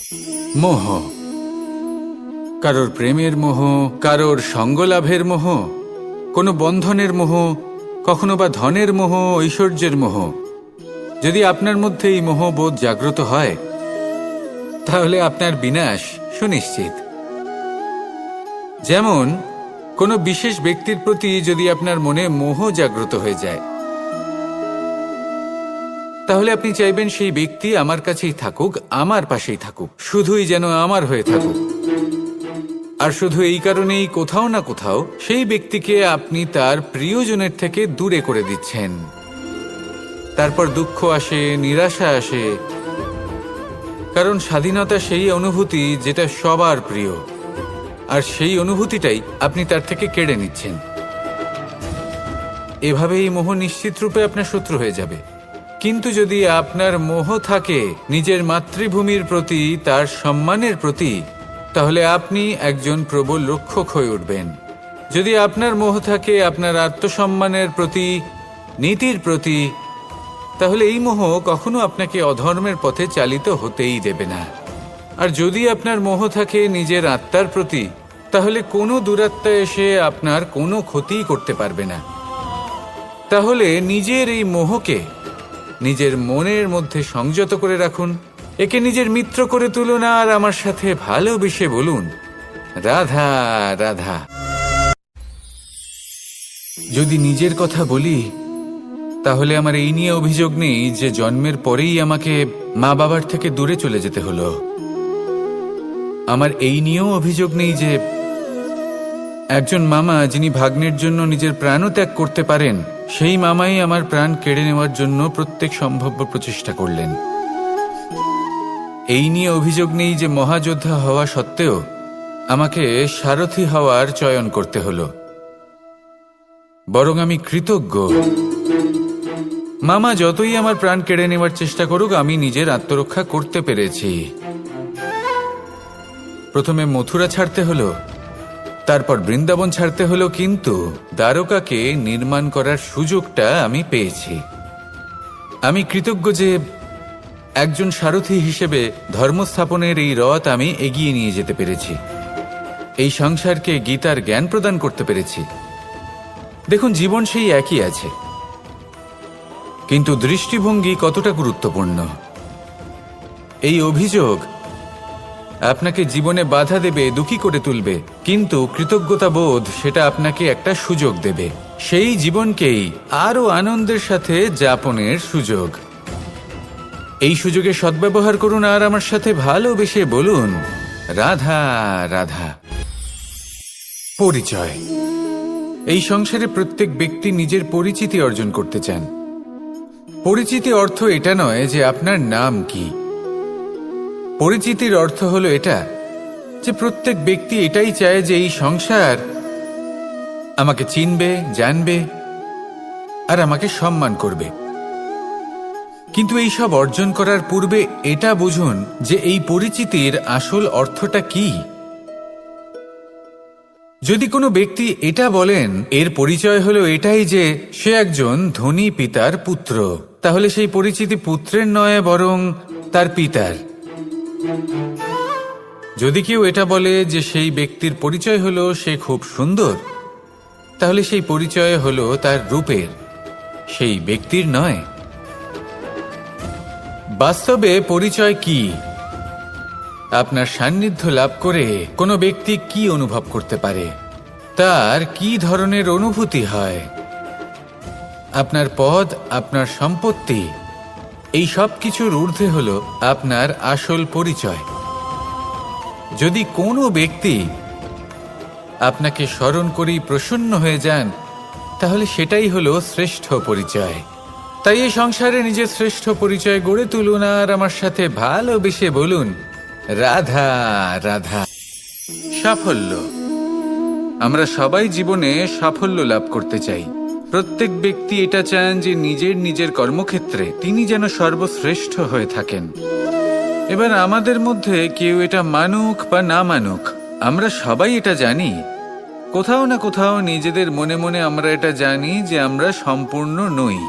মোহ, কারোর প্রেমের মোহ, কারোর সঙ্গলাভের মোহ, কোনো বন্ধনের মোহ, কখনো বা ধনের মোহ, ঐশ্বর্যের মোহ। যদি আপনার মধ্যে এই মোহবোধ জাগ্রত হয়, তাহলে আপনার বিনাশ সুনিশ্চিত। যেমন কোনো বিশেষ ব্যক্তির প্রতি যদি আপনার মনে মোহ জাগ্রত হয়ে যায়, তাহলে আপনি চাইবেন সেই ব্যক্তি আমার কাছেই থাকুক, আমার পাশেই থাকুক, শুধুই যেন আমার হয়ে থাকুক। আর শুধু এই কারণেই কোথাও না কোথাও সেই ব্যক্তিকে আপনি তার প্রিয়জনের থেকে দূরে করে দিচ্ছেন। তারপর দুঃখ আসে, নিরাশা আসে, কারণ স্বাধীনতা সেই অনুভূতি যেটা সবার প্রিয়, আর সেই অনুভূতিটাই আপনি তার থেকে কেড়ে নিচ্ছেন। এভাবে এই মোহ নিশ্চিত রূপে আপনার শত্রু হয়ে যাবে। কিন্তু যদি আপনার মোহ থাকে নিজের মাতৃভূমির প্রতি, তার সম্মানের প্রতি, তাহলে আপনি একজন প্রবল রক্ষক হয়ে উঠবেন। যদি আপনার মোহ থাকে আপনার আত্মসম্মানের প্রতি, নীতির প্রতি, তাহলে এই মোহ কখনো আপনাকে অধর্মের পথে চালিত হতেই দেবে না। আর যদি আপনার মোহ থাকে নিজের আত্মার প্রতি, তাহলে কোনো দুরাত্মা এসে আপনার কোনো ক্ষতি করতে পারবে না। তাহলে নিজের এই মোহকে নিজের মনের মধ্যে সংযত করে রাখুন, একে নিজের মিত্র করে তুলুন, আর আমার সাথে ভালোবেসে বলুন, রাধা রাধা। যদি নিজের কথা বলি, তাহলে আমার এই নিয়ে অভিযোগ নেই যে জন্মের পরেই আমাকে মা বাবার থেকে দূরে চলে যেতে হলো। আমার এই নিয়েও অভিযোগ নেই যে একজন মামা যিনি ভাগ্নের জন্য নিজের প্রাণও ত্যাগ করতে পারেন, সেই মামাই আমার প্রাণ কেড়ে নেওয়ার জন্য প্রত্যেক সম্ভাব্য প্রচেষ্টা করলেন। এই নিয়ে অভিযোগ নেই যে মহাযোদ্ধা হওয়া সত্ত্বেও আমাকে সারথি হওয়ার চয়ন করতে হলো। বরং আমি কৃতজ্ঞ। মামা যতই আমার প্রাণ কেড়ে নেওয়ার চেষ্টা করুক, আমি নিজের আত্মরক্ষা করতে পেরেছি। প্রথমে মথুরা ছাড়তে হলো, তারপর বৃন্দাবন ছাড়তে হলো, কিন্তু দ্বারকাকে নির্মাণ করার সুযোগটা আমি পেয়েছি। আমি কৃতজ্ঞ যে একজন সারথি হিসেবে ধর্মস্থাপনের এই রথ আমি এগিয়ে নিয়ে যেতে পেরেছি, এই সংসারকে গীতার জ্ঞান প্রদান করতে পেরেছি। দেখুন, জীবন সেই একই আছে, কিন্তু দৃষ্টিভঙ্গি কতটা গুরুত্বপূর্ণ। এই অভিযোগ আপনাকে জীবনে বাধা দেবে, দুঃখী করে তুলবে, কিন্তু কৃতজ্ঞতা বোধ সেটা আপনাকে একটা সুযোগ দেবে, সেই জীবনকেই আরো আনন্দের সাথে যাপনের সুযোগ। এই সুযোগে সদ্ব্যবহার করুন, আর আমার সাথে ভালোবেসে বলুন, রাধা রাধা। পরিচয়। এই সংসারে প্রত্যেক ব্যক্তি নিজের পরিচিতি অর্জন করতে চান। পরিচিতি অর্থ এটা নয় যে আপনার নাম কি। পরিচিতির অর্থ হলো এটা যে প্রত্যেক ব্যক্তি এটাই চায় যে এই সংসার আমাকে চিনবে, জানবে, আর আমাকে সম্মান করবে। কিন্তু এই সব অর্জন করার পূর্বে এটা বুঝুন যে এই পরিচিতির আসল অর্থটা কি। যদি কোনো ব্যক্তি এটা বলেন এর পরিচয় হলো এটাই যে সে একজন ধনী পিতার পুত্র, তাহলে সেই পরিচিতি পুত্রের নয়, বরং তার পিতার। যদি কেউ এটা বলে যে সেই ব্যক্তির পরিচয় হলো সে খুব সুন্দর, তাহলে সেই পরিচয় হলো তার রূপের, সেই ব্যক্তির নয়। বাস্তবে পরিচয় কি? আপনার সান্নিধ্য লাভ করে কোনো ব্যক্তি কি অনুভব করতে পারে, তার কি ধরনের অনুভূতি হয়, আপনার পদ, আপনার সম্পত্তি, এই সব কিছুর ঊর্ধ্বে হলো আপনার আসল পরিচয়। যদি কোনো ব্যক্তি আপনাকে স্মরণ করেই প্রসন্ন হয়ে যান, তাহলে সেটাই হলো শ্রেষ্ঠ পরিচয়। তাই এই সংসারে নিজের শ্রেষ্ঠ পরিচয় গড়ে তুলুন, আর আমার সাথে ভালোবেসে বলুন, রাধা রাধা। সাফল্য। আমরা সবাই জীবনে সাফল্য লাভ করতে চাই। প্রত্যেক ব্যক্তি এটা চান যে নিজের কর্মক্ষেত্রে তিনি যেন সর্বশ্রেষ্ঠ হয়ে থাকেন। এবার আমাদের মধ্যে কেউ এটা মানুক বা না মানুক, আমরা সবাই এটা জানি। কোথাও না কোথাও নিজেদের মনে মনে আমরা এটা জানি যে আমরা সম্পূর্ণ নই,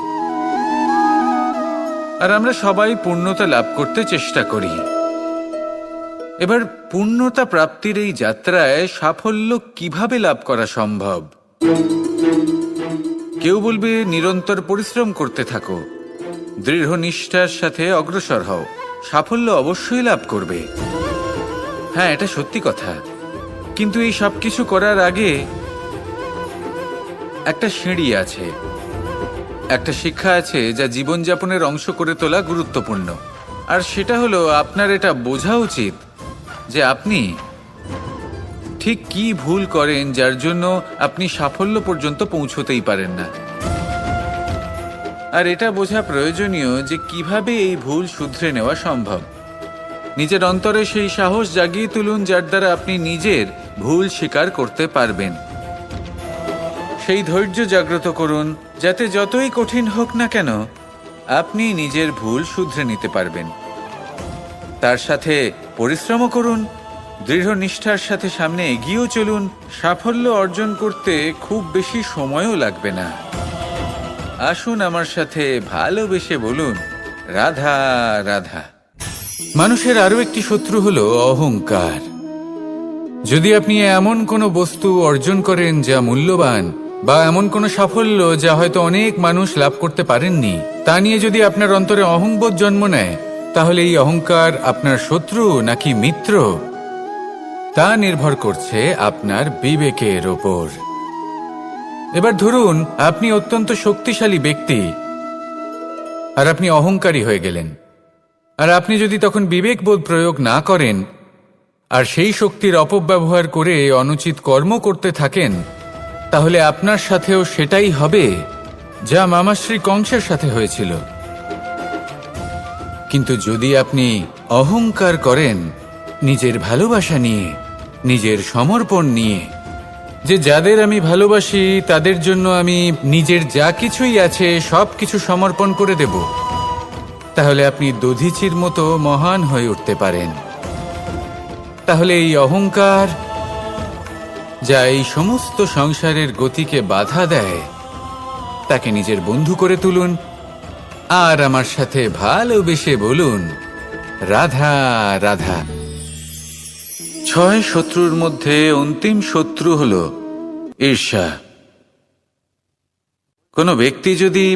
আর আমরা সবাই পূর্ণতা লাভ করতে চেষ্টা করি। এবার পূর্ণতা প্রাপ্তির এই যাত্রায় সাফল্য কিভাবে লাভ করা সম্ভব? কেউ বলবে নিরন্তর পরিশ্রম করতে থাকো, দৃঢ় নিষ্ঠার সাথে অগ্রসর হও, সাফল্য অবশ্যই লাভ করবে। হ্যাঁ, এটা সত্যি কথা। কিন্তু এই সব কিছু করার আগে একটা সিঁড়ি আছে, একটা শিক্ষা আছে যা জীবনযাপনের অংশ করে তোলা গুরুত্বপূর্ণ। আর সেটা হলো, আপনার এটা বোঝা উচিত যে আপনি ঠিক কি ভুল করেন যার জন্য আপনি সাফল্য পর্যন্ত পৌঁছতেই পারেন না। আর এটা বোঝা প্রয়োজনীয় যে কিভাবে এই ভুল শুধরে নেওয়া সম্ভব। নিজের অন্তরে সেই সাহস জাগিয়ে তুলুন যার দ্বারা আপনি নিজের ভুল স্বীকার করতে পারবেন। সেই ধৈর্য জাগ্রত করুন যাতে যতই কঠিন হোক না কেন আপনি নিজের ভুল শুধরে নিতে পারবেন। তার সাথে পরিশ্রমও করুন, দৃঢ় নিষ্ঠার সাথে সামনে এগিয়েও চলুন। সাফল্য অর্জন করতে খুব বেশি সময়ও লাগবে না। আসুন আমার সাথে ভালোবেসে বলুন, রাধা রাধা। মানুষের আরো একটি শত্রু হলো অহংকার। যদি আপনি এমন কোনো বস্তু অর্জন করেন যা মূল্যবান, বা এমন কোনো সাফল্য যা হয়তো অনেক মানুষ লাভ করতে পারেননি, তা নিয়ে যদি আপনার অন্তরে অহংবোধ জন্ম নেয়, তাহলে এই অহংকার আপনার শত্রু নাকি মিত্র তা নির্ভর করছে আপনার বিবেকের ওপর। এবার ধরুন আপনি অত্যন্ত শক্তিশালী ব্যক্তি আর আপনি অহংকারী হয়ে গেলেন। আর আপনি যদি তখন বিবেকবোধ প্রয়োগ না করেন আর সেই শক্তির অপব্যবহার করে অনুচিত কর্ম করতে থাকেন, তাহলে আপনার সাথেও সেটাই হবে যা মামাশ্রী কংসের সাথে হয়েছিল। কিন্তু যদি আপনি অহংকার করেন নিজের ভালোবাসা নিয়ে, নিজের সমর্পণ নিয়ে, যে যাদের আমি ভালোবাসি তাদের জন্য আমি নিজের যা কিছুই আছে সব কিছু সমর্পণ করে দেব, তাহলে আপনি দধিচির মতো মহান হয়ে উঠতে পারেন। তাহলে এই অহংকার যা এই সমস্ত সংসারের গতিকে বাধা দেয়, তাকে নিজের বন্ধু করে তুলুন আর আমার সাথে ভালোবেসে বলুন, রাধা রাধা। 6 শত্রুর মধ্যে অন্তিম শত্রু হল ঈর্ষা। কোনো ব্যক্তি যদি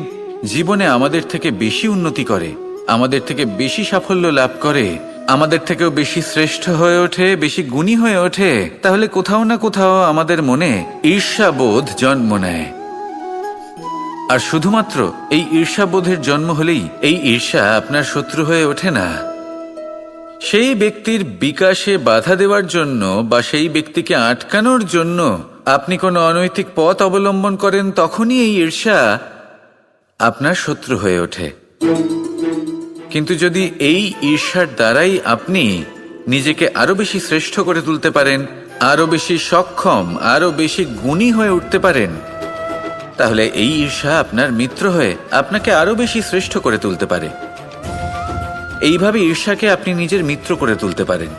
জীবনে আমাদের থেকে বেশি উন্নতি করে, আমাদের থেকে বেশি সাফল্য লাভ করে, আমাদের থেকেও বেশি শ্রেষ্ঠ হয়ে ওঠে, বেশি গুণী হয়ে ওঠে, তাহলে কোথাও না কোথাও আমাদের মনে ঈর্ষাবোধ জন্ম নেয়। আর শুধুমাত্র এই ঈর্ষাবোধের জন্ম হলেই এই ঈর্ষা আপনার শত্রু হয়ে ওঠে না। সেই ব্যক্তির বিকাশে বাধা দেওয়ার জন্য বা সেই ব্যক্তিকে আটকানোর জন্য আপনি কোনো অনৈতিক পথ অবলম্বন করেন, তখনই এই ঈর্ষা আপনার শত্রু হয়ে ওঠে। কিন্তু যদি এই ঈর্ষার দ্বারাই আপনি নিজেকে আরো বেশি শ্রেষ্ঠ করে তুলতে পারেন, আরো বেশি সক্ষম, আরো বেশি গুণী হয়ে উঠতে পারেন, তাহলে এই ঈর্ষা আপনার মিত্র হয়ে আপনাকে আরো বেশি শ্রেষ্ঠ করে তুলতে পারে। এইভাবে ঈর্ষাকে আপনি নিজের মিত্র করে তুলতে পারেন।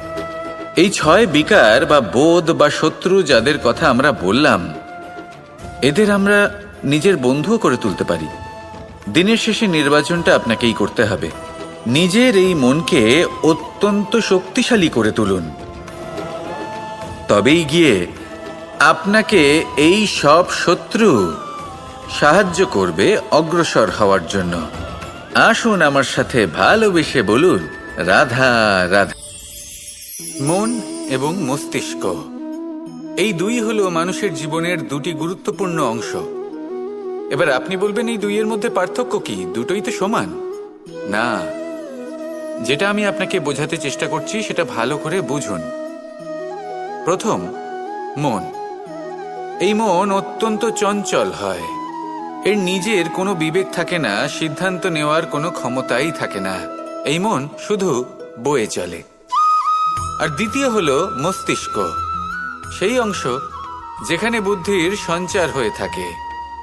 এই 6 বিকার বা বোধ বা শত্রু যাদের কথা আমরা বললাম, এদের আমরা নিজের বন্ধুও করে তুলতে পারি। দিনের শেষে নির্বাচনটা আপনাকেই করতে হবে। নিজের এই মনকে অত্যন্ত শক্তিশালী করে তুলুন, তবেই গিয়ে আপনাকে এই সব শত্রু সাহায্য করবে অগ্রসর হওয়ার জন্য। আসুন আমার সাথে ভালোবেসে বলুন, রাধা রাধা। মন এবং মস্তিষ্ক, এই দুই হলো মানুষের জীবনের দুটি গুরুত্বপূর্ণ অংশ। এবার আপনি বলবেন, এই দুইয়ের মধ্যে পার্থক্য কি? দুটোই তো সমান। না, যেটা আমি আপনাকে বোঝাতে চেষ্টা করছি সেটা ভালো করে বুঝুন। প্রথম, মন। এই মন অত্যন্ত চঞ্চল হয়। এর নিজের কোনো বিবেক থাকে না, সিদ্ধান্ত নেওয়ার কোনো ক্ষমতাই থাকে না। এই মন শুধু বয়ে চলে। আর দ্বিতীয় হলো মস্তিষ্ক, সেই অংশ যেখানে বুদ্ধির সঞ্চার হয়ে থাকে।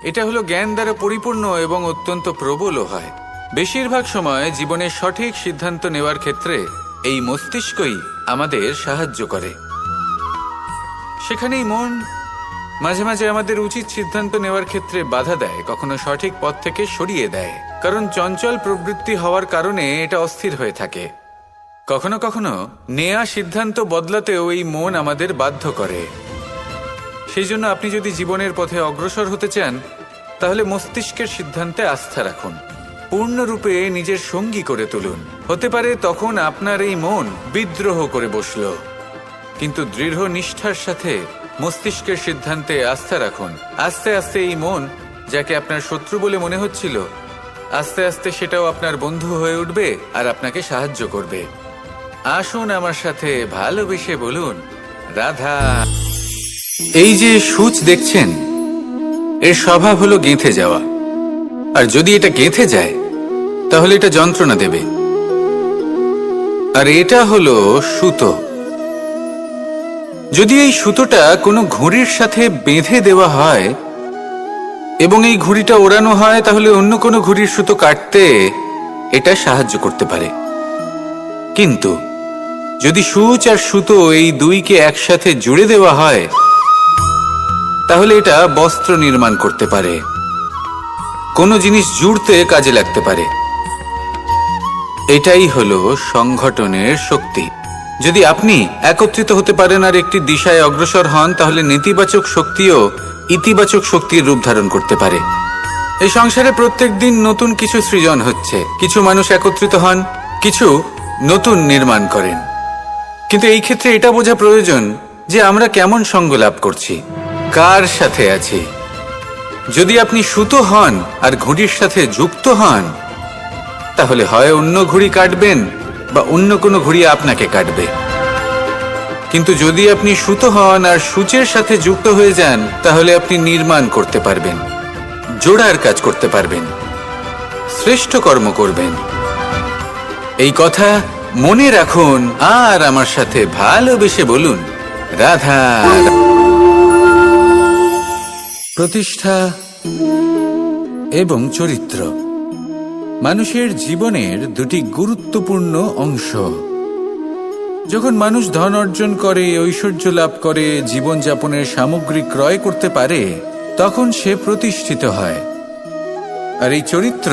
এটা হলো জ্ঞান দ্বারা পরিপূর্ণ এবং অত্যন্ত প্রবলও হয়। বেশিরভাগ সময় জীবনের সঠিক সিদ্ধান্ত নেওয়ার ক্ষেত্রে এই মস্তিষ্কই আমাদের সাহায্য করে। সেখানেই মন মাঝে মাঝে আমাদের উচিত সিদ্ধান্ত নেওয়ার ক্ষেত্রে বাধা দেয়, কখনো সঠিক পথ থেকে সরিয়ে দেয়। কারণ চঞ্চল প্রবৃত্তি হওয়ার কারণে এটা অস্থির হয়ে থাকে। কখনো কখনো নেয়া সিদ্ধান্ত বদলাতেও এই মন আমাদের বাধ্য করে। সেই জন্য আপনি যদি জীবনের পথে অগ্রসর হতে চান, তাহলে মস্তিষ্কের সিদ্ধান্তে আস্থা রাখুন, পূর্ণরূপে নিজের সঙ্গী করে তুলুন। হতে পারে তখন আপনার এই মন বিদ্রোহ করে বসল, কিন্তু দৃঢ় নিষ্ঠার সাথে মস্তিষ্কের সিদ্ধান্তে আস্থা রাখুন। আস্তে আস্তে এই মন, যাকে আপনার শত্রু বলে মনে হচ্ছিল, আস্তে আস্তে সেটাও আপনার বন্ধু হয়ে উঠবে আর আপনাকে সাহায্য করবে। আসুন আমার সাথে ভালোবেসে বলুন, রাধা। এই যে সূচ দেখছেন, এর স্বভাব হলো গেঁথে যাওয়া। আর যদি এটা গেঁথে যায়, তাহলে এটা যন্ত্রণা দেবে। আর এটা হলো সুতো। যদি এই সুতোটা কোনো ঘুড়ির সাথে বেঁধে দেওয়া হয় এবং এই ঘুড়িটা ওড়ানো হয়, তাহলে অন্য কোনো ঘুড়ির সুতো কাটতে এটা সাহায্য করতে পারে। কিন্তু যদি সূচ আর সুতো এই দুইকে একসাথে জুড়ে দেওয়া হয়, তাহলে এটা বস্ত্র নির্মাণ করতে পারে, কোনো জিনিস জুড়তে কাজে লাগতে পারে। এটাই হলো সংগঠনের শক্তি। যদি আপনি একত্রিত হতে পারেন আর একটি দিশায় অগ্রসর হন, তাহলে নেতিবাচক শক্তিও ইতিবাচক শক্তির রূপ ধারণ করতে পারে। এই সংসারে প্রত্যেক দিন নতুন কিছু সৃজন হচ্ছে। কিছু মানুষ একত্রিত হন, কিছু নতুন নির্মাণ করেন। কিন্তু এই ক্ষেত্রে এটা বোঝা প্রয়োজন যে আমরা কেমন সঙ্গ লাভ করছি, কার সাথে আছি। যদি আপনি সুতো হন আর ঘুড়ির সাথে যুক্ত হন, তাহলে হয় অন্য ঘুড়ি কাটবেন বা অন্য কোনো ঘুড়ি আপনাকে কাটবে। কিন্তু যদি আপনি সুতো হন আর সূচের সাথে যুক্ত হয়ে যান, তাহলে আপনি নির্মাণ করতে পারবেন, জোড়ার কাজ করতে পারবেন, শ্রেষ্ঠ কর্ম করবেন। এই কথা মনে রাখুন আর আমার সাথে ভালোবেসে বলুন, রাধা। প্রতিষ্ঠা এবং চরিত্র মানুষের জীবনের দুটি গুরুত্বপূর্ণ অংশ। যখন মানুষ ধন অর্জন করে, ঐশ্বর্য লাভ করে, জীবনযাপনের সামগ্রী ক্রয় করতে পারে, তখন সে প্রতিষ্ঠিত হয়। আর এই চরিত্র,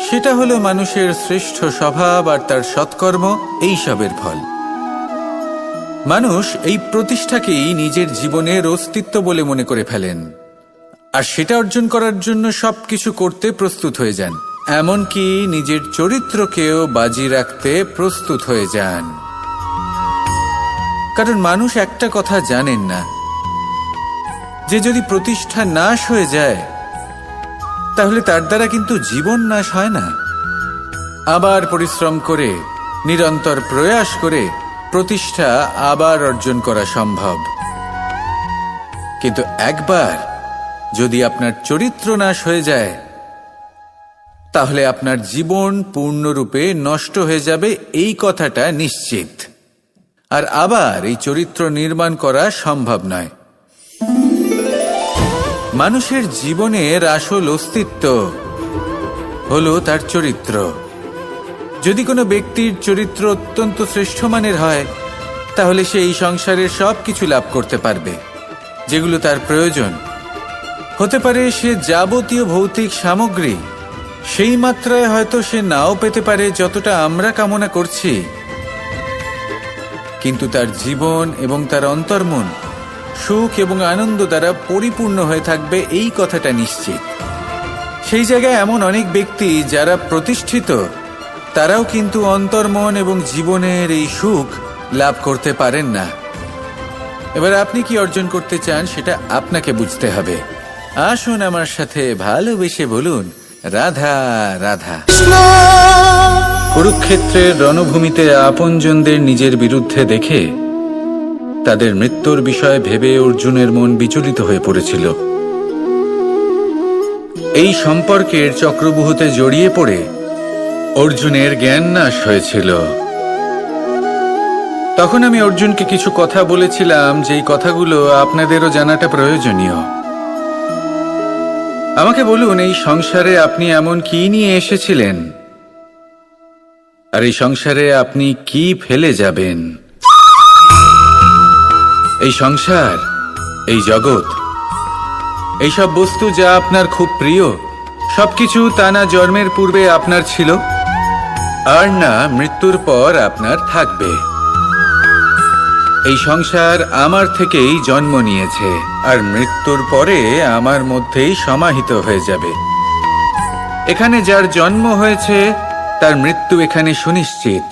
সেটা হলো মানুষের শ্রেষ্ঠ স্বভাব আর তার সৎকর্ম, এইসবের ফল। মানুষ এই প্রতিষ্ঠাকেই নিজের জীবনের অস্তিত্ব বলে মনে করে ফেলেন, আর সেটা অর্জন করার জন্য সবকিছু করতে প্রস্তুত হয়ে যান, এমনকি নিজের চরিত্রকেও বাজি রাখতে প্রস্তুত হয়ে যান। কারণ মানুষ একটা কথা জানেন না, যে যদি প্রতিষ্ঠা নাশ হয়ে যায়, তাহলে তার দ্বারা কিন্তু জীবন নাশ হয় না। আবার পরিশ্রম করে, নিরন্তর প্রয়াস করে প্রতিষ্ঠা আবার অর্জন করা সম্ভব। কিন্তু একবার যদি আপনার চরিত্র নাশ হয়ে যায়, তাহলে আপনার জীবন পূর্ণরূপে নষ্ট হয়ে যাবে, এই কথাটা নিশ্চিত। আর আবার এই চরিত্র নির্মাণ করা সম্ভব নয়। মানুষের জীবনের আসল অস্তিত্ব হলো তার চরিত্র। যদি কোনো ব্যক্তির চরিত্র অত্যন্ত শ্রেষ্ঠ মানের হয়, তাহলে সে এই সংসারের সব কিছু লাভ করতে পারবে, যেগুলো তার প্রয়োজন। হতে পারে সে যাবতীয় ভৌতিক সামগ্রী সেই মাত্রায় হয়তো সে নাও পেতে পারে যতটা আমরা কামনা করছি, কিন্তু তার জীবন এবং তার অন্তর্মন সুখ এবং আনন্দ দ্বারা পরিপূর্ণ হয়ে থাকবে, এই কথাটা নিশ্চিত। সেই জায়গায় এমন অনেক ব্যক্তি যারা প্রতিষ্ঠিত, তারাও কিন্তু অন্তর্মন এবং জীবনের এই সুখ লাভ করতে পারেন না। এবার আপনি কি অর্জন করতে চান, সেটা আপনাকে বুঝতে হবে। আসুন আমার সাথে ভালোবেসে বলুন, রাধা রাধা। কুরুক্ষেত্রের রণভূমিতে আপনজনদের নিজের বিরুদ্ধে দেখে তাদের মৃত্যুর বিষয় ভেবে অর্জুনের মন বিচলিত হয়ে পড়েছিল। এই সম্পর্কের চক্রব্যূহতে জড়িয়ে পড়ে অর্জুনের জ্ঞান নাশ হয়েছিল। তখন আমি অর্জুনকে কিছু কথা বলেছিলাম, যেই কথাগুলো আপনাদেরও জানাটা প্রয়োজনীয়। আমাকে বলুন, এই সংসারে আপনি এমন কি নিয়ে এসেছিলেন, আর এই সংসারে আপনি কি ফেলে যাবেন? এই সংসার, এই জগৎ, এইসব বস্তু যা আপনার খুব প্রিয়, সবকিছু তা না জন্মের পূর্বে আপনার ছিল? আর না মৃত্যুর পর আপনার থাকবে। এই সংসার আমার থেকেই জন্ম নিয়েছে আর মৃত্যুর পরে আমার মধ্যেই সমাহিত হয়ে যাবে। এখানে যার জন্ম হয়েছে তার মৃত্যু এখানে সুনিশ্চিত।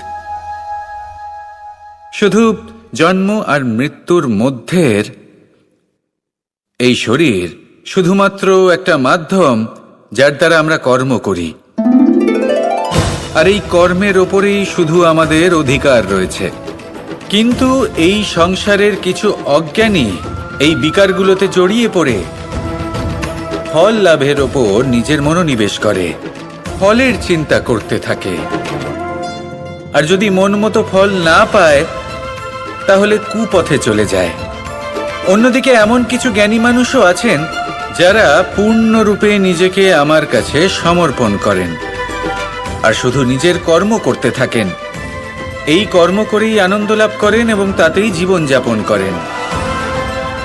শুধু জন্ম আর মৃত্যুর মধ্যের এই শরীর শুধুমাত্র একটা মাধ্যম যার দ্বারা আমরা কর্ম করি, আর এই কর্মের ওপরেই শুধু আমাদের অধিকার রয়েছে। কিন্তু এই সংসারের কিছু অজ্ঞানী এই বিকারগুলোতে জড়িয়ে পড়ে ফল লাভের ওপর নিজের মনোনিবেশ করে, ফলের চিন্তা করতে থাকে। আর যদি মন মতো ফল না পায় তাহলে কুপথে চলে যায়। অন্যদিকে এমন কিছু জ্ঞানী মানুষও আছেন যারা পূর্ণরূপে নিজেকে আমার কাছে সমর্পণ করেন আর শুধু নিজের কর্ম করতে থাকেন। এই কর্ম করেই আনন্দ লাভ করেন এবং তাতেই জীবন যাপন করেন।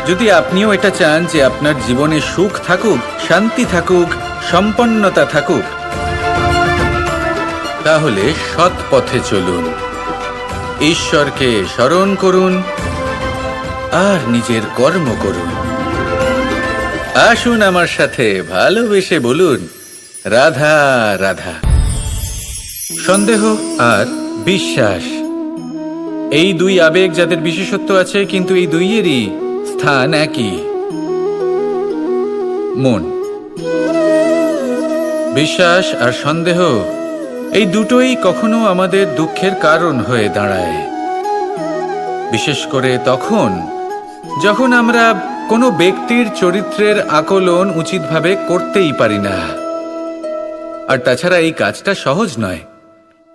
যদি আপনিও এটা চান যে আপনার জীবনে সুখ থাকুক, শান্তি থাকুক, সম্পন্নতা থাকুক, তাহলে সৎ পথে চলুন, ঈশ্বরকে স্মরণ করুন আর নিজের কর্ম করুন। আসুন আমার সাথে ভালোবেসে বলুন, রাধা রাধা। সন্দেহ আর বিশ্বাস, এই দুই আবেগ যাদের বিশেষত্ব আছে, কিন্তু এই দুইয়েরই স্থান একই, মন। বিশ্বাস আর সন্দেহ এই দুটোই কখনো আমাদের দুঃখের কারণ হয়ে দাঁড়ায়, বিশেষ করে তখন যখন আমরা কোনো ব্যক্তির চরিত্রের আকলন উচিতভাবে করতেই পারি না। আর তাছাড়া এই কাজটা সহজ নয়।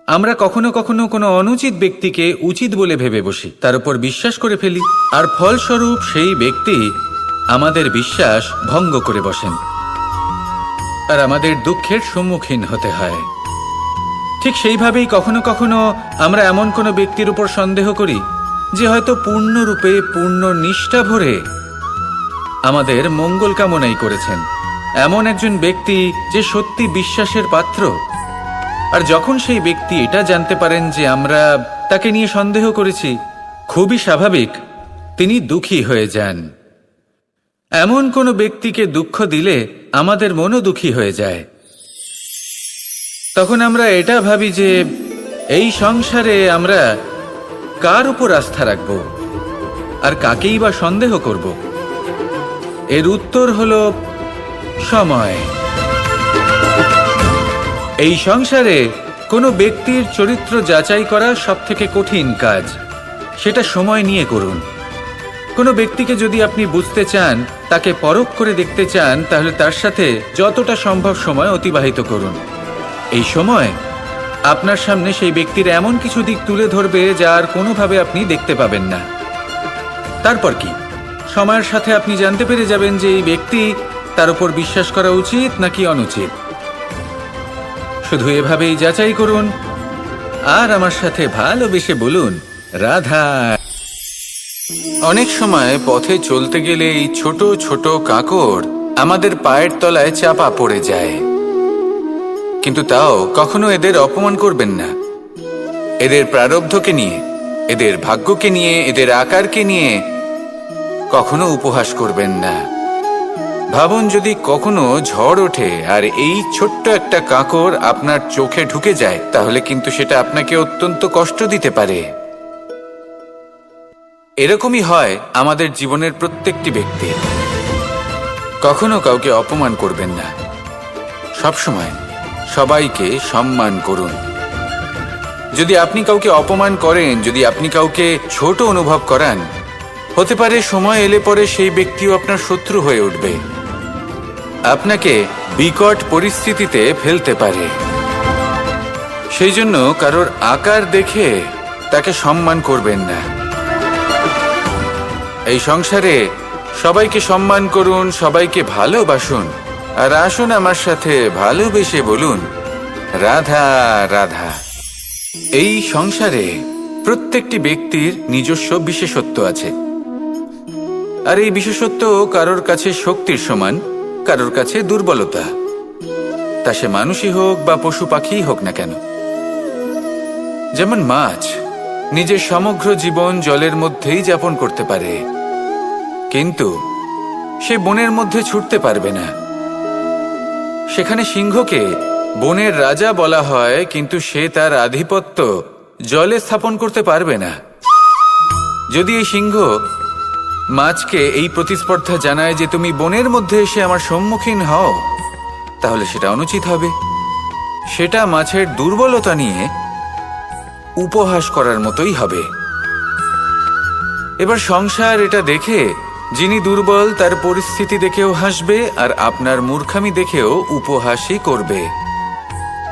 আমরা কখনো কখনো কোনো অনুচিত ব্যক্তিকে উচিত বলে ভেবে বসি, তার উপর বিশ্বাস করে ফেলি, আর ফলস্বরূপ সেই ব্যক্তি আমাদের বিশ্বাস ভঙ্গ করে বসেন আর আমাদের দুঃখের সম্মুখীন হতে হয়। ঠিক সেইভাবেই কখনো কখনো আমরা এমন কোনো ব্যক্তির উপর সন্দেহ করি যে হয়তো পূর্ণরূপে পূর্ণ নিষ্ঠা ভরে আমাদের মঙ্গল কামনাই করেছেন, এমন একজন ব্যক্তি যে সত্যি বিশ্বাসের পাত্র। আর যখন সেই ব্যক্তি এটা জানতে পারেন যে আমরা তাকে নিয়ে সন্দেহ করেছি, খুবই স্বাভাবিক তিনি দুঃখী হয়ে যান। এমন কোনো ব্যক্তিকে দুঃখ দিলে আমাদের মনও দুঃখী হয়ে যায়। তখন আমরা এটা ভাবি যে এই সংসারে আমরা কার উপর আস্থা রাখব আর কাকেই বা সন্দেহ করব। এর উত্তর হলো সময়। এই সংসারে কোনো ব্যক্তির চরিত্র যাচাই করা সবথেকে কঠিন কাজ, সেটা সময় নিয়ে করুন। কোনো ব্যক্তিকে যদি আপনি বুঝতে চান, তাকে পরখ করে দেখতে চান, তাহলে তার সাথে যতটা সম্ভব সময় অতিবাহিত করুন। এই সময় আপনার সামনে সেই ব্যক্তির এমন কিছু দিক তুলে ধরবে যা আর কোনোভাবে আপনি দেখতে পাবেন না। তারপর কি, সময়ের সাথে আপনি জানতে পেরে যাবেন যে এই ব্যক্তি, তার উপর বিশ্বাস করা উচিত নাকি অনুচিত। শুধু এভাবেই যাচাই করুন আর আমার সাথে ভালোবেসে বলুন, রাধা। অনেক সময় পথে চলতে গেলে এই ছোট ছোট কাঁকড় আমাদের পায়ের তলায় চাপা পড়ে যায়, কিন্তু তাও কখনো এদের অপমান করবেন না। এদের প্রারব্ধকে নিয়ে, এদের ভাগ্যকে নিয়ে, এদের আকারকে নিয়ে কখনো উপহাস করবেন না। ভাবুন, যদি কখনো ঝড় ওঠে আর এই ছোট্ট একটা কাঁকড় আপনার চোখে ঢুকে যায়, তাহলে কিন্তু সেটা আপনাকে অত্যন্ত কষ্ট দিতে পারে। এরকমই হয় আমাদের জীবনের প্রত্যেকটি ব্যক্তি। কখনো কাউকে অপমান করবেন না, সবসময় সবাইকে সম্মান করুন। যদি আপনি কাউকে অপমান করেন, যদি আপনি কাউকে ছোট অনুভব করান, হতে পারে সময় এলে পরে সেই ব্যক্তিও আপনার শত্রু হয়ে উঠবে, আপনাকে বিকট পরিস্থিতিতে ফেলতে পারে। সেই জন্য কারোর আকার দেখে তাকে সম্মান করবেন না। এই সংসারে সবাইকে সম্মান করুন, সবাইকে ভালোবাসুন, আর আসুন আমার সাথে ভালোবেসে বলুন, রাধা রাধা। এই সংসারে প্রত্যেকটি ব্যক্তির নিজস্ব বিশেষত্ব আছে, আর এই বিশেষত্ব কারোর কাছে শক্তির সমান, কারোর কাছে দুর্বলতা। তা সে মানুষই হোক বা পশু পাখিই হোক না কেন। যেমন মাছ নিজের সমগ্র জীবন জলের মধ্যেই যাপন করতে পারে, কিন্তু সে বনের মধ্যে ছুটতে পারবে না। সেখানে সিংহকে বনের রাজা বলা হয়, কিন্তু সে তার আধিপত্য জলে স্থাপন করতে পারবে না। যদি এই সিংহ মাছকে এই প্রতিস্পর্ধা জানায় যে তুমি বনের মধ্যে এসে আমার সম্মুখীন হও, তাহলে সেটা অনুচিত হবে। সেটা মাছের দুর্বলতা নিয়ে উপহাস করার মতোই হবে। এবার সংসার এটা দেখে যিনি দুর্বল তার পরিস্থিতি দেখেও হাসবে, আর আপনার মূর্খামি দেখেও উপহাসই করবে।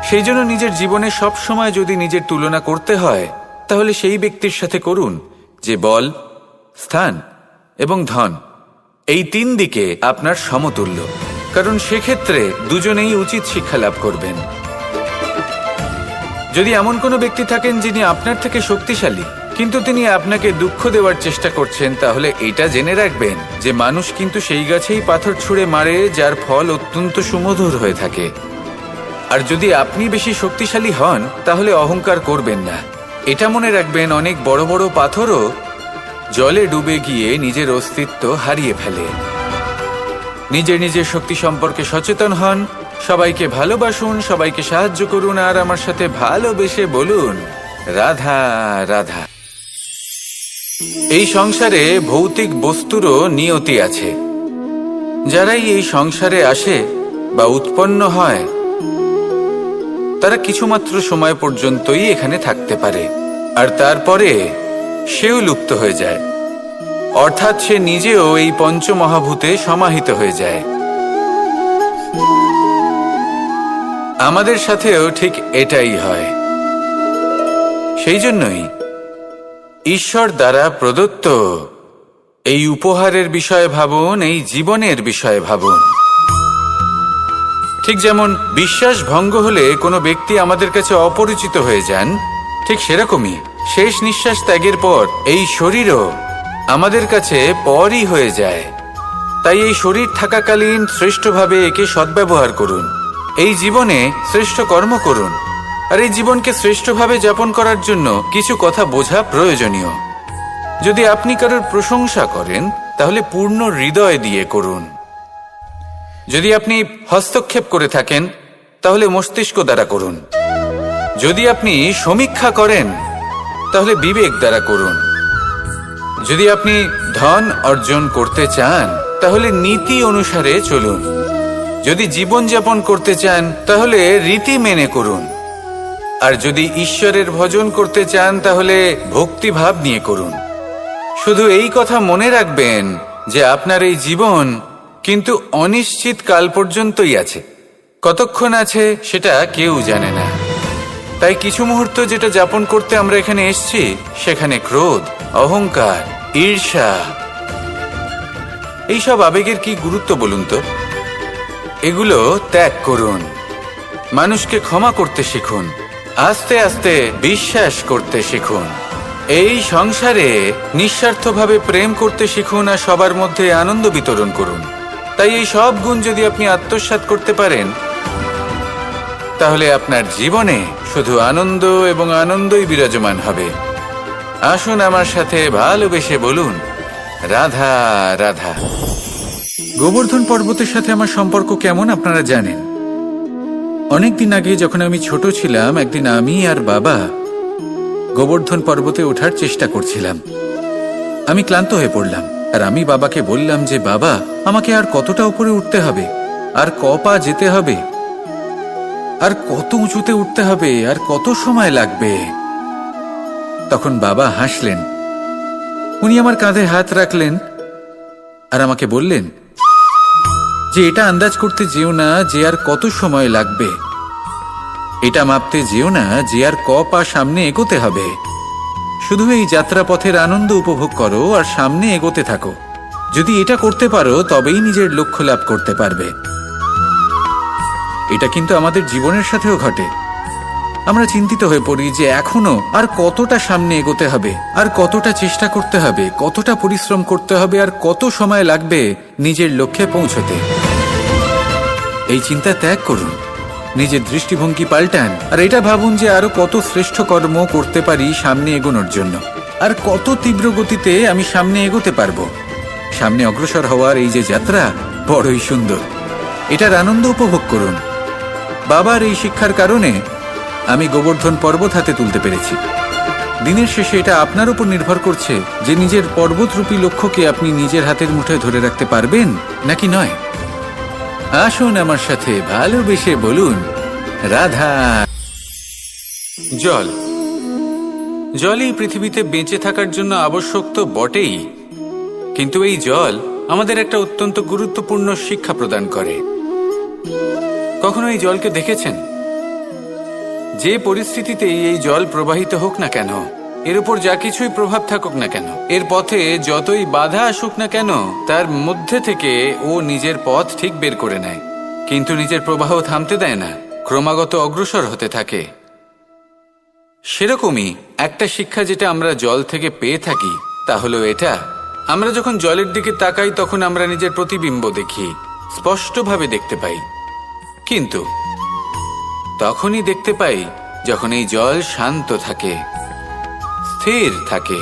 সেই জন্য নিজের জীবনে সব সময় যদি নিজের তুলনা করতে হয়, তাহলে সেই ব্যক্তির সাথে করুন যে বল, স্থান এবং ধন এই 3 দিকে আপনার সমতুল্য, কারণ সেক্ষেত্রে দুজনেই উচিত শিক্ষা লাভ করবেন। যদি এমন কোনো ব্যক্তি থাকেন যিনি আপনার থেকে শক্তিশালী, কিন্তু তিনি আপনাকে দুঃখ দেওয়ার চেষ্টা করছেন, তাহলে এটা জেনে রাখবেন যে মানুষ কিন্তু সেই গাছেই পাথর ছুঁড়ে মারে যার ফল অত্যন্ত সুমধুর হয়ে থাকে। আর যদি আপনি বেশি শক্তিশালী হন, তাহলে অহংকার করবেন না। এটা মনে রাখবেন, অনেক বড় বড় পাথরও জলে ডুবে গিয়ে নিজের অস্তিত্ব হারিয়ে ফেলে। নিজের শক্তি সম্পর্কে সচেতন হন, সবাইকে ভালোবাসুন, সবাইকে সাহায্য করুন, আর আমার সাথে ভালোবেসে বলুন রাধা রাধা। এই সংসারে ভৌতিক বস্তুরও নিয়তি আছে। যারাই এই সংসারে আসে বা উৎপন্ন হয়, তারা কিছুমাত্র সময় পর্যন্তই এখানে থাকতে পারে, আর তারপরে সেও লুপ্ত হয়ে যায়, অর্থাৎ সে নিজেও এই পঞ্চমহাভূতে সমাহিত হয়ে যায়। আমাদের সাথেও ঠিক এটাই হয়। সেই জন্যই ঈশ্বর দ্বারা প্রদত্ত এই উপহারের বিষয়ে ভাবুন, এই জীবনের বিষয়ে ভাবুন। ঠিক যেমন বিশ্বাস ভঙ্গ হলে কোনো ব্যক্তি আমাদের কাছে অপরিচিত হয়ে যান, ঠিক সেরকমই শেষ নিঃশ্বাস ত্যাগের পর এই শরীরও আমাদের কাছে পরই হয়ে যায়। তাই এই শরীর থাকাকালীন শ্রেষ্ঠভাবে একে সদ্ব্যবহার করুন, এই জীবনে শ্রেষ্ঠ কর্ম করুন, আর এই জীবনকে শ্রেষ্ঠভাবে যাপন করার জন্য কিছু কথা বোঝা প্রয়োজনীয়। যদি আপনি কারোর প্রশংসা করেন, তাহলে পূর্ণ হৃদয় দিয়ে করুন। যদি আপনি হস্তক্ষেপ করে থাকেন, তাহলে মস্তিষ্ক দ্বারা করুন। যদি আপনি সমীক্ষা করেন, তাহলে বিবেক দ্বারা করুন। যদি আপনি ধন অর্জন করতে চান, তাহলে নীতি অনুসারে চলুন। যদি জীবনযাপন করতে চান, তাহলে রীতি মেনে করুন। আর যদি ঈশ্বরের ভজন করতে চান, তাহলে ভক্তিভাব নিয়ে করুন। শুধু এই কথা মনে রাখবেন যে আপনার এই জীবন কিন্তু অনিশ্চিত কাল পর্যন্তই আছে। কতক্ষণ আছে সেটা কেউ জানে না। তাই কিছু মুহূর্ত যেটা যাপন করতে আমরা এখানে এসেছি, সেখানে ক্রোধ, অহংকার, ঈর্ষা, এইসব আবেগের কি গুরুত্ব বলুন তো? এগুলো ত্যাগ করুন। মানুষকে ক্ষমা করতে শিখুন, আস্তে আস্তে বিশ্বাস করতে শিখুন। এই সংসারে নিঃস্বার্থভাবে প্রেম করতে শিখুন, আর সবার মধ্যে আনন্দ বিতরণ করুন। তাই এই সব গুণ যদি আপনি আত্মসাৎ করতে পারেন, তাহলে আপনার জীবনে শুধু আনন্দ এবং আনন্দই বিরাজমান হবে। আসুন আমার সাথে ভালোবেসে বলুন রাধা রাধা। গোবর্ধন পর্বতের সাথে আমার সম্পর্ক কেমন আপনারা জানেন। অনেকদিন আগে যখন আমি ছোট ছিলাম, একদিন আমি আর বাবা গোবর্ধন পর্বতে ওঠার চেষ্টা করছিলাম। আমি ক্লান্ত হয়ে পড়লাম, আর আমি বাবাকে বললাম যে বাবা, আমাকে আর কতটা উপরে উঠতে হবে, আর ক পা যেতে হবে, আর কত উঁচুতে উঠতে হবে, আর কত সময় লাগবে। তখন বাবা হাসলেন। উনি আমার কাঁধে হাত রাখলেন আর আমাকে বললেন যে এটা আন্দাজ করতে যেও না যে আর কত সময় লাগবে, এটা মাপতে যেও না যে আর ক পা সামনে এগোতে হবে। শুধু এই যাত্রাপথের আনন্দ উপভোগ করো আর সামনে এগোতে থাকো। যদি এটা করতে পারো, তবেই নিজের লক্ষ্য লাভ করতে পারবে। এটা কিন্তু আমাদের জীবনের সাথেও ঘটে। আমরা চিন্তিত হয়ে পড়ি যে এখনো আর কতটা সামনে এগোতে হবে, আর কতটা চেষ্টা করতে হবে, কতটা পরিশ্রম করতে হবে, আর কত সময় লাগবে নিজের লক্ষ্যে পৌঁছতে। এই চিন্তা ত্যাগ করুন নিজের দৃষ্টিভঙ্গি পাল্টান আর এটা ভাবুন যে আরো কত শ্রেষ্ঠ কর্ম করতে পারি সামনে এগোনোর জন্য, আর কত তীব্র গতিতে আমি সামনে এগোতে পারবো। সামনে অগ্রসর হওয়ার এই যে যাত্রা বড়ই সুন্দর, এটার আনন্দ উপভোগ করুন। বাবার এই শিক্ষার কারণে আমি গোবর্ধন পর্বত হাতে তুলতে পেরেছি। দিনের শেষে এটা আপনার উপর নির্ভর করছে যে নিজের পর্বতরূপী লক্ষ্যকে আপনি নিজের হাতের মুঠোয় ধরে রাখতে পারবেন নাকি নয়। আসুন আমার সাথে ভালোবেসে বলুন রাধা। জল, জলই পৃথিবীতে বেঁচে থাকার জন্য আবশ্যক তো বটেই, কিন্তু এই জল আমাদের একটা অত্যন্ত গুরুত্বপূর্ণ শিক্ষা প্রদান করে। কখনো এই জলকে দেখেছেন? যে পরিস্থিতিতেই এই জল প্রবাহিত হোক না কেন, এর উপর যা কিছুই প্রভাব থাকুক না কেন, এর পথে যতই বাধা আসুক না কেন, তার মধ্যে থেকে ও নিজের পথ ঠিক বের করে নেয়, কিন্তু নিজের প্রবাহ থামতে দেয় না, ক্রমাগত অগ্রসর হতে থাকে। সেরকমই একটা শিক্ষা যেটা আমরা জল থেকে পেয়ে থাকি তা হলো এটা, আমরা যখন জলের দিকে তাকাই তখন আমরা নিজের প্রতিবিম্ব দেখি, স্পষ্টভাবে দেখতে পাই, কিন্তু তখনই দেখতে পাই যখন এই জল শান্ত থাকে, স্থির থাকে।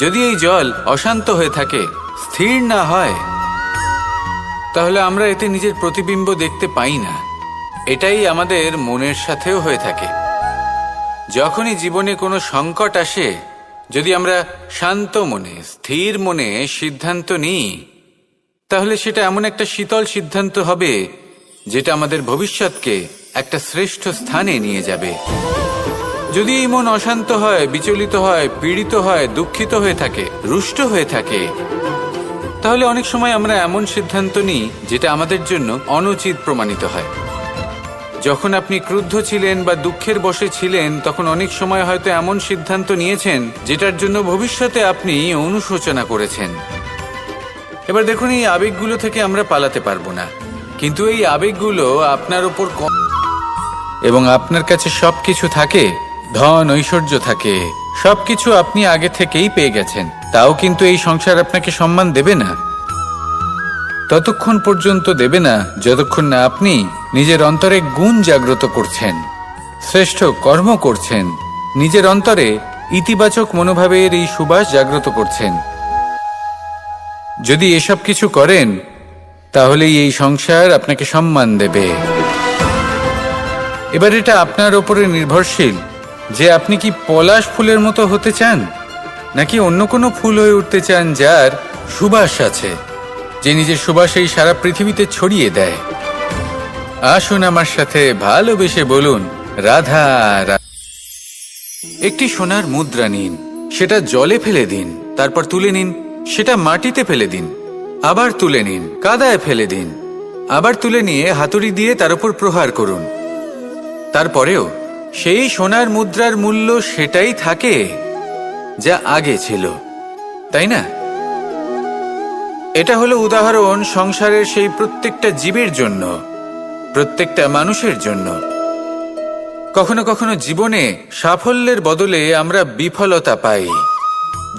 যদি এই জল অশান্ত হয়ে থাকে, স্থির না হয়, তাহলে আমরা এতে নিজের প্রতিবিম্ব দেখতে পাই না। এটাই আমাদের মনের সাথেও হয়ে থাকে। যখনই জীবনে কোনো সংকট আসে, যদি আমরা শান্ত মনে, স্থির মনে সিদ্ধান্ত নিই, তাহলে সেটা এমন একটা শীতল সিদ্ধান্ত হবে যেটা আমাদের ভবিষ্যৎকে একটা শ্রেষ্ঠ স্থানে নিয়ে যাবে। যদি এই মন অশান্ত হয়, বিচলিত হয়, পীড়িত হয়, দুঃখিত হয়ে থাকে, রুষ্ট হয়ে থাকে, তাহলে অনেক সময় আমরা এমন সিদ্ধান্ত নিই যেটা আমাদের জন্য অনুচিত প্রমাণিত হয়। যখন আপনি ক্রুদ্ধ ছিলেন বা দুঃখের বশে ছিলেন, তখন অনেক সময় হয়তো এমন সিদ্ধান্ত নিয়েছেন যেটার জন্য ভবিষ্যতে আপনি অনুশোচনা করেছেন। এবার দেখুন, এই আবেগগুলো থেকে আমরা পালাতে পারবো না, কিন্তু এই আবেগগুলো আপনার উপর এবং আপনার কাছে সবকিছু থাকে, ধন ঐশ্বর্য থাকে, সবকিছু আপনি আগে থেকেই পেয়ে গেছেন, তাও কিন্তু এই সংসার আপনাকে সম্মান দেবে না। ততক্ষণ পর্যন্ত দেবে না যতক্ষণ না আপনি নিজের অন্তরে গুণ জাগ্রত করছেন, শ্রেষ্ঠ কর্ম করছেন, নিজের অন্তরে ইতিবাচক মনোভাবের এই সুবাস জাগ্রত করছেন। যদি এসব কিছু করেন, তাহলেই এই সংসার আপনাকে সম্মান দেবে। এবার এটা আপনার ওপরে নির্ভরশীল যে আপনি কি পলাশ ফুলের মতো হতে চান, নাকি অন্য কোনো ফুল হয়ে উঠতে চান যার সুবাস আছে, যে নিজের সুবাস এই সারা পৃথিবীতে ছড়িয়ে দেয়। আসুন আমার সাথে ভালোবেসে বলুন রাধা। একটি সোনার মুদ্রা নিন, সেটা জলে ফেলে দিন, তারপর তুলে নিন, সেটা মাটিতে ফেলে দিন, আবার তুলে নিন, কাদায় ফেলে দিন, আবার তুলে নিয়ে হাতুড়ি দিয়ে তার উপর প্রহার করুন। তারপরেও সেই সোনার মুদ্রার মূল্য সেটাই থাকে যা আগে ছিল, তাই না? এটা হলো উদাহরণ সংসারের সেই প্রত্যেকটা জীবের জন্য, প্রত্যেকটা মানুষের জন্য। কখনো কখনো জীবনে সাফল্যের বদলে আমরা বিফলতা পাই।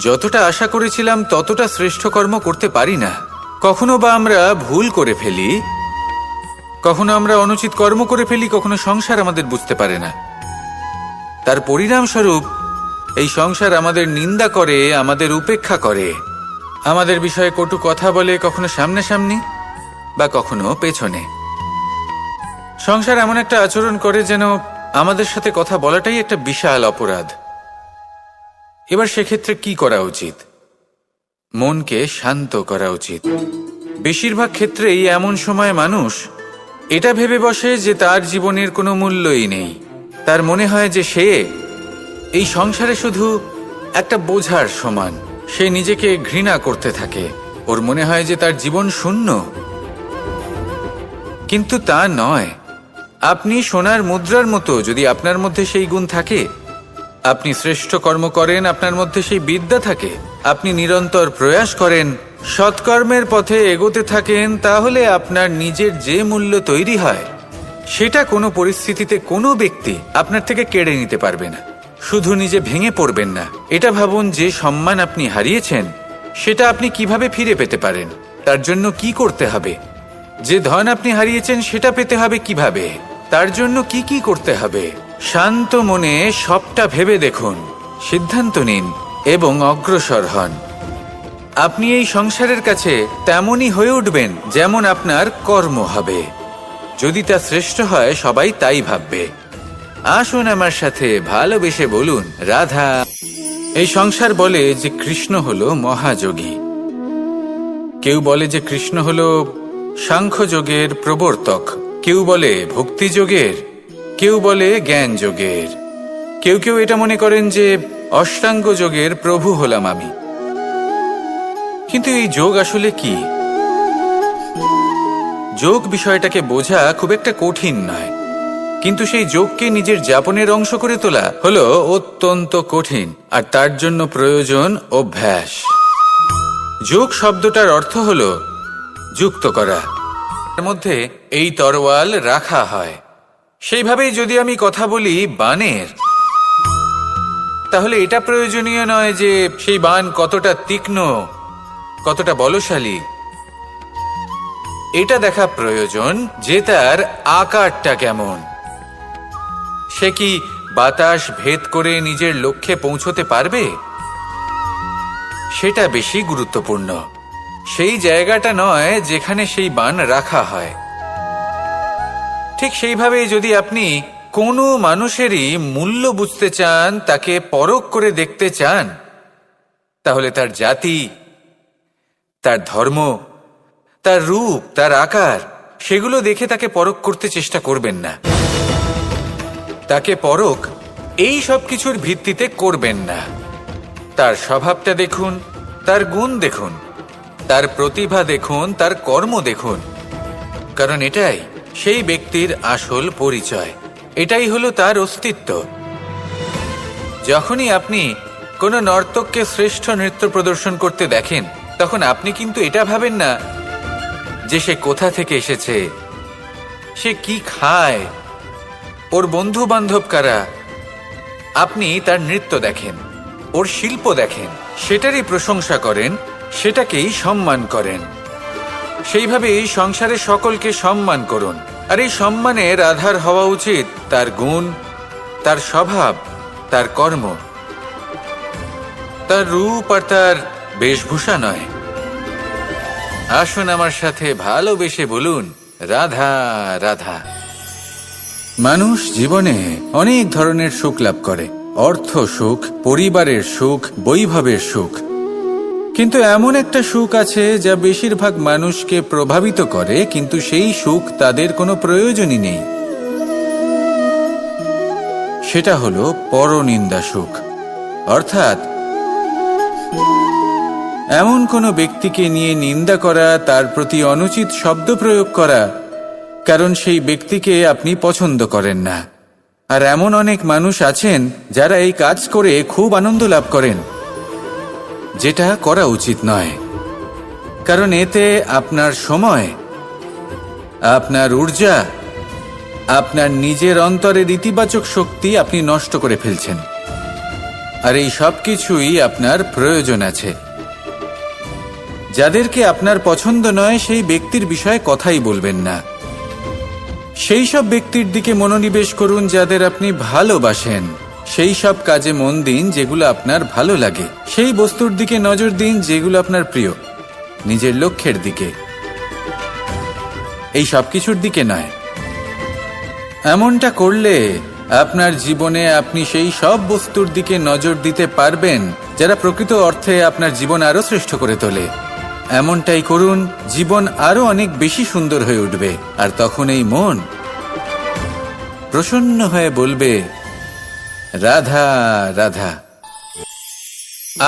যতটা আশা করেছিলাম ততটা শ্রেষ্ঠ কর্ম করতে পারি না। কখনো বা আমরা ভুল করে ফেলি, কখনো আমরা অনুচিত কর্ম করে ফেলি, কখনো সংসার আমাদের বুঝতে পারে না। তার পরিণামস্বরূপ এই সংসার আমাদের নিন্দা করে, আমাদের উপেক্ষা করে, আমাদের বিষয়ে কটু কথা বলে, কখনো সামনাসামনি বা কখনো পেছনে। সংসার এমন একটা আচরণ করে যেন আমাদের সাথে কথা বলাটাই একটা বিশাল অপরাধ। এবার সেক্ষেত্রে কি করা উচিত? মনকে শান্ত করা উচিত। বেশিরভাগ ক্ষেত্রেই এমন সময় মানুষ এটা ভেবে বসে যে তার জীবনের কোনো মূল্যই নেই। তার মনে হয় যে সে এই সংসারে শুধু একটা বোঝার সমান। সে নিজেকে ঘৃণা করতে থাকে, ওর মনে হয় যে তার জীবন শূন্য। কিন্তু তা নয়। আপনি সোনার মুদ্রার মতো, যদি আপনার মধ্যে সেই গুণ থাকে, আপনি শ্রেষ্ঠ কর্ম করেন, আপনার মধ্যে সেই বিদ্যা থাকে, আপনি নিরন্তর প্রয়াস করেন, সৎকর্মের পথে এগোতে থাকেন, তাহলে আপনার নিজের যে মূল্য তৈরি হয় সেটা কোনো পরিস্থিতিতে কোনো ব্যক্তি আপনার থেকে কেড়ে নিতে পারবে না। শুধু নিজে ভেঙে পড়বেন না, এটা ভাবুন যে সম্মান আপনি হারিয়েছেন সেটা আপনি কিভাবে ফিরে পেতে পারেন, তার জন্য কি করতে হবে। যে ধন আপনি হারিয়েছেন সেটা পেতে হবে কিভাবে। তার জন্য কি কি করতে হবে শান্ত মনে সবটা ভেবে দেখুন, সিদ্ধান্ত নিন এবং অগ্রসর হন। আপনি এই সংসারের কাছে তেমনই হয়ে উঠবেন যেমন আপনার কর্ম হবে। যদি তা শ্রেষ্ঠ হয় সবাই তাই ভাববে। আসুন আমার সাথে ভালোবেসে বলুন রাধা। এই সংসার বলে যে কৃষ্ণ হলো মহাযোগী, কেউ বলে যে কৃষ্ণ হলো সাংখ্যযোগের প্রবর্তক, কেউ বলে ভক্তিযোগের, কেউ বলে জ্ঞান যোগের, কেউ কেউ এটা মনে করেন যে অষ্টাঙ্গ যোগের প্রভু হলাম আমি। কিন্তু এই যোগ আসলে কি? যোগ বিষয়টাকে বোঝা খুব একটা কঠিন নয়, কিন্তু সেই যোগকে নিজের যাপনের অংশ করে তোলা হলো অত্যন্ত কঠিন, আর তার জন্য প্রয়োজন অভ্যাস। যোগ শব্দটার অর্থ হলো যুক্ত করা, এর মধ্যে এই তরোয়াল রাখা হয়। সেইভাবেই যদি আমি কথা বলি বানের, তাহলে এটা প্রয়োজনীয় নয় যে সেই বান কতটা তীক্ষ্ণ, কতটা বলশালী। এটা দেখা প্রয়োজন যে তার আকারটা কেমন। সে কি বাতাস ভেদ করে নিজের লক্ষ্যে পৌঁছতে পারবে? সেটা বেশি গুরুত্বপূর্ণ, সেই জায়গাটা নয় যেখানে সেই বান রাখা হয়। ঠিক সেইভাবে যদি আপনি কোনো মানুষেরই মূল্য বুঝতে চান, তাকে পরখ করে দেখতে চান, তাহলে তার জাতি, তার ধর্ম, তার রূপ, তার আকার, সেগুলো দেখে তাকে পরখ করতে চেষ্টা করবেন না। তাকে পরখ এই সব কিছুর ভিত্তিতে করবেন না। তার স্বভাবটা দেখুন, তার গুণ দেখুন, তার প্রতিভা দেখুন, তার কর্ম দেখুন, কারণ এটাই সেই ব্যক্তির আসল পরিচয়, এটাই হলো তার অস্তিত্ব। যখনই আপনি কোনো নর্তককে শ্রেষ্ঠ নৃত্য প্রদর্শন করতে দেখেন, তখন আপনি কিন্তু এটা ভাবেন না যে সে কোথা থেকে এসেছে, সে কি খায়, ওর বন্ধু বান্ধব কারা। আপনি তার নৃত্য দেখেন, ওর শিল্প দেখেন, সেটারই প্রশংসা করেন, সেটাকেই সম্মান করেন। সেইভাবে এই সংসারে সকলকে সম্মান করুন, আর এই সম্মানের আধার হওয়া উচিত তার গুণ, তার স্বভাব, তার কর্ম, তার রূপ আর তার বেশভূষা নয়। আসুন আমার সাথে ভালোবেসে বলুন রাধা রাধা। মানুষ জীবনে অনেক ধরনের সুখ লাভ করে, অর্থ সুখ, পরিবারের সুখ, বৈভবের সুখ। কিন্তু এমন একটা সুখ আছে যা বেশিরভাগ মানুষকে প্রভাবিত করে, কিন্তু সেই সুখ তাদের কোনো প্রয়োজনই নেই। সেটা হলো পরনিন্দা সুখ, অর্থাৎ এমন কোনো ব্যক্তিকে নিয়ে নিন্দা করা, তার প্রতি অনুচিত শব্দ প্রয়োগ করা, কারণ সেই ব্যক্তিকে আপনি পছন্দ করেন না। আর এমন অনেক মানুষ আছেন যারা এই কাজ করে খুব আনন্দ লাভ করেন, যেটা করা উচিত নয়, কারণ এতে আপনার সময়, আপনার ঊর্জা, আপনার নিজের অন্তরের ইতিবাচক শক্তি আপনি নষ্ট করে ফেলছেন। আর এই সব কিছুই আপনার প্রয়োজন আছে। যাদেরকে আপনার পছন্দ নয় সেই ব্যক্তির বিষয়ে কথাই বলবেন না। সেই সব ব্যক্তির দিকে মনোনিবেশ করুন যাদের আপনি ভালোবাসেন। সেই সব কাজে মন দিন যেগুলো আপনার ভালো লাগে। সেই বস্তুর দিকে নজর দিন যেগুলো আপনার প্রিয়, নিজের লক্ষ্যের দিকে, এই সব কিছুর দিকে নয়। এমনটা করলে আপনার জীবনে আপনি সেই সব বস্তুর দিকে নজর দিতে পারবেন যারা প্রকৃত অর্থে আপনার জীবন আরো শ্রেষ্ঠ করে তোলে। এমনটাই করুন, জীবন আরো অনেক বেশি সুন্দর হয়ে উঠবে। আর তখন এই মন প্রসন্ন হয়ে বলবে রাধা রাধা।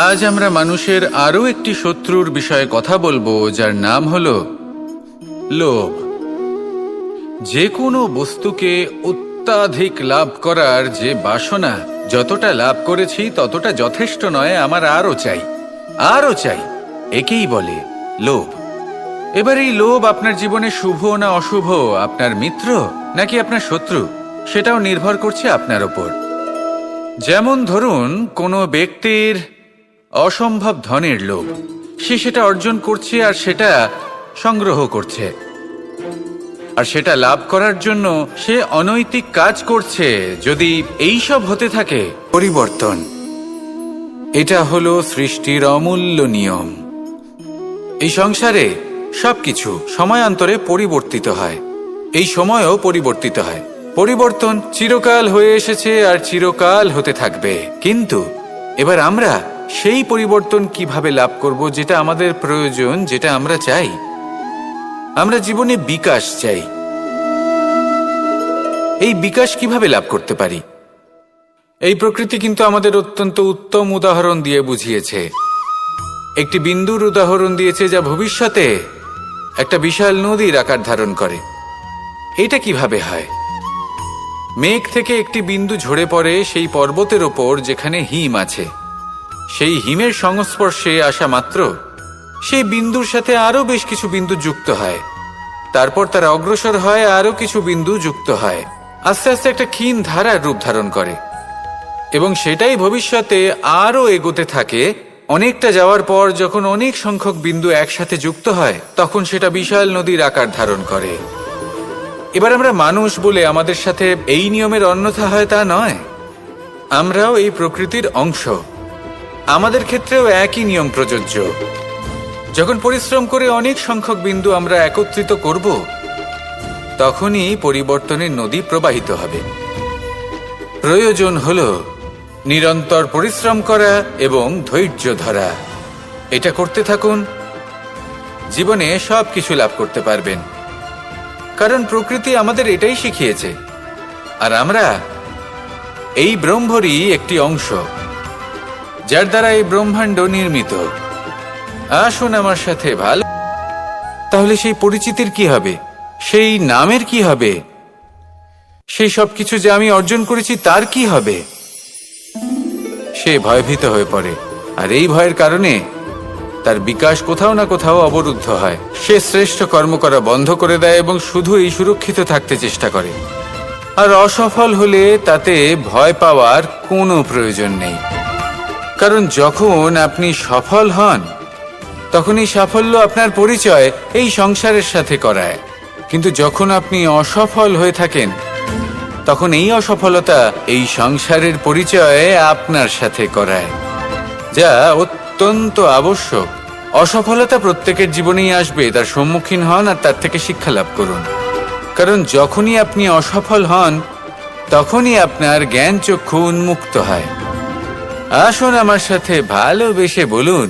আজ আমরা মানুষের আরো একটি শত্রুর বিষয়ে কথা বলবো, যার নাম হলো লোভ। যে কোনো বস্তুকে অত্যাধিক লাভ করার যে বাসনা, যতটা লাভ করেছি ততটা যথেষ্ট নয়, আমার আরো চাই, আরো চাই, একেই বলে লোভ। এবার এই লোভ আপনার জীবনে শুভ না অশুভ, আপনার মিত্র নাকি আপনার শত্রু, সেটাও নির্ভর করছে আপনার ওপর। যেমন ধরুন, কোনো ব্যক্তির অসম্ভব ধনের লোভ, সে সেটা অর্জন করছে আর সেটা সংগ্রহ করছে। আর সেটা লাভ করার জন্য সে অনৈতিক কাজ করছে। যদি এই সব হতে থাকে, পরিবর্তন এটা হলো সৃষ্টির অমূল্য নিয়ম। এই সংসারে সবকিছু সময়ান্তরে পরিবর্তিত হয়, এই সময়ও পরিবর্তিত হয়। পরিবর্তন চিরকাল হয়ে এসেছে আর চিরকাল হতে থাকবে। কিন্তু এবার আমরা সেই পরিবর্তন কিভাবে লাভ করব, যেটা আমাদের প্রয়োজন, যেটা আমরা চাই। আমরা জীবনে বিকাশ চাই। এই বিকাশ কিভাবে লাভ করতে পারি? এই প্রকৃতি কিন্তু আমাদের অত্যন্ত উত্তম উদাহরণ দিয়ে বুঝিয়েছে। একটি বিন্দুর উদাহরণ দিয়েছে, যা ভবিষ্যতে একটা বিশাল নদীর আকার ধারণ করে। এটা কিভাবে হয়? মেঘ থেকে একটি বিন্দু ঝরে পড়ে সেই পর্বতের ওপর যেখানে হিম আছে। সেই হিমের সংস্পর্শে আসা মাত্র সেই বিন্দুর সাথে আরো বেশ কিছু বিন্দু যুক্ত হয়। তারপর তারা অগ্রসর হয়, আরো কিছু বিন্দু যুক্ত হয়, আস্তে আস্তে একটা ক্ষীণ ধারার রূপ ধারণ করে। এবং সেটাই ভবিষ্যতে আরো এগোতে থাকে। অনেকটা যাওয়ার পর যখন অনেক সংখ্যক বিন্দু একসাথে যুক্ত হয়, তখন সেটা বিশাল নদীর আকার ধারণ করে। এবার আমরা মানুষ বলে আমাদের সাথে এই নিয়মের অন্যথা হয় তা নয়। আমরাও এই প্রকৃতির অংশ। আমাদের ক্ষেত্রেও একই নিয়ম প্রযোজ্য। যখন পরিশ্রম করে অনেক সংখ্যক বিন্দু আমরা একত্রিত করব, তখনই পরিবর্তনের নদী প্রবাহিত হবে। প্রয়োজন হলো নিরন্তর পরিশ্রম করা এবং ধৈর্য ধরা। এটা করতে থাকুন, জীবনে সব কিছু লাভ করতে পারবেন। কারণ প্রকৃতি আমাদের এটাই শিখিয়েছে, আর আমরা এই ব্রহ্মরই একটি অংশ, যার দ্বারা এই ব্রহ্মাণ্ড নির্মিত। আসুন আমার সাথে ভালো। তাহলে সেই পরিচিতির কি হবে? সেই নামের কি হবে? সেই সব কিছু যা আমি অর্জন করেছি তার কি হবে? সে ভয়ভীত হয়ে পড়ে, আর এই ভয়ের কারণে তার বিকাশ কোথাও না কোথাও অবরুদ্ধ হয়। সে শ্রেষ্ঠ কর্ম করা বন্ধ করে দেয় এবং শুধু এই সুরক্ষিত থাকতে চেষ্টা করে। আর অসফল হলে তাতে ভয় পাওয়ার কোনো প্রয়োজন নেই। কারণ যখন আপনি সফল হন, তখন এই সাফল্য আপনার পরিচয় এই সংসারের সাথে করায়। কিন্তু যখন আপনি অসফল হয়ে থাকেন, তখন এই অসফলতা এই সংসারের পরিচয় আপনার সাথে করায়, যা অত্যন্ত আবশ্যক। অসফলতা প্রত্যেকের জীবনেই আসবে, তার সম্মুখীন হন আর তার থেকে শিক্ষা লাভ করুন। কারণ যখনই আপনি অসফল হন, তখনই আপনার জ্ঞান চক্ষু উন্মুক্ত হয়। আসুন আমার সাথে ভালোবেসে বলুন,